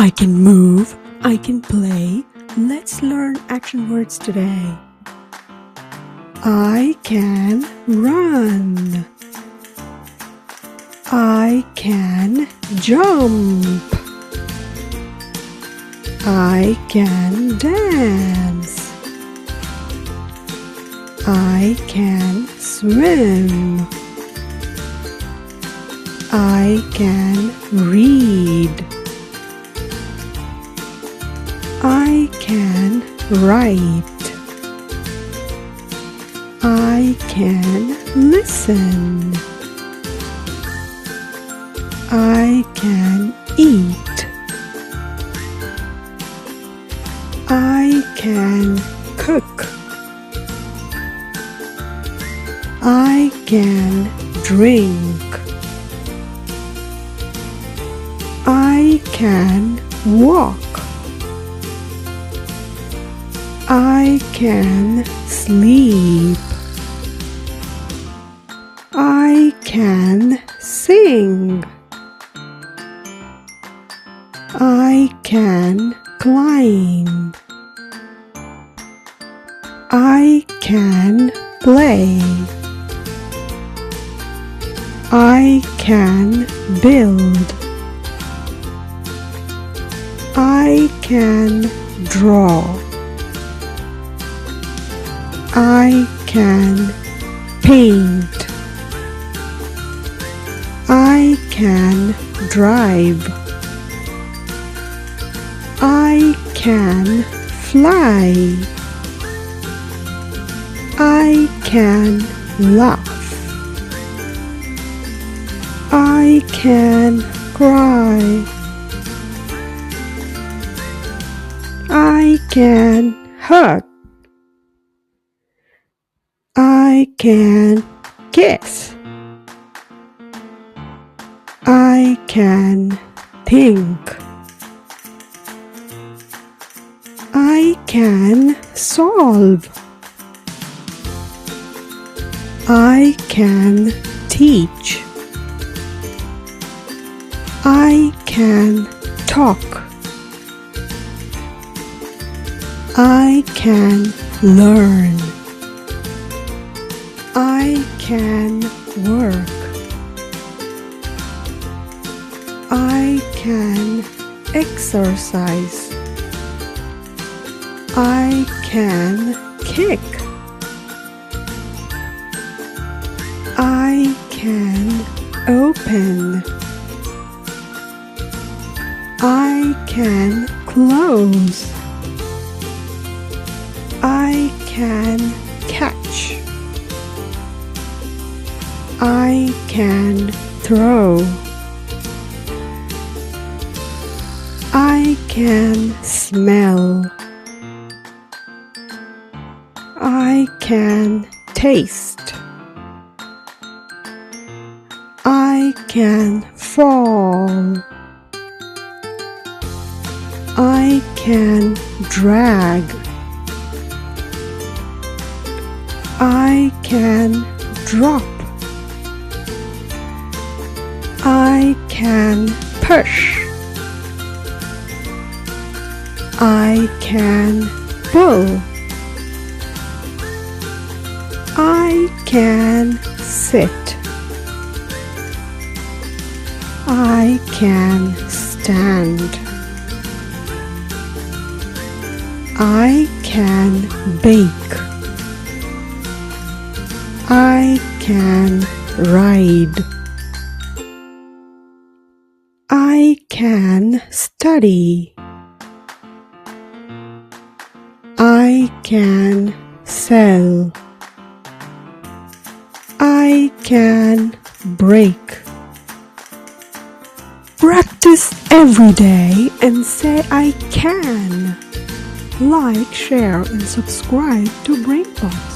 I can move, I can play. Let's learn action words today. I can run. I can jump. I can dance. I can swim. I can read. I can write. I can listen. I can eat. I can cook. I can drink. I can walk. I can sleep. I can sing. I can climb. I can play. I can build. I can draw. I can paint. I can drive. I can fly. I can laugh. I can cry. I can hug. I can kiss. I can think. I can solve. I can teach. I can talk. I can learn. I can work. I can exercise. I can kick. I can open. I can close. I can catch. I can throw. I can smell. I can taste. I can fall. I can drag. I can drop. I can push. I can pull. I can sit. I can stand. I can bake. I can ride. I can study. I can sell. I can break. Practice every day and say I can. Like, share and subscribe to BrainPods.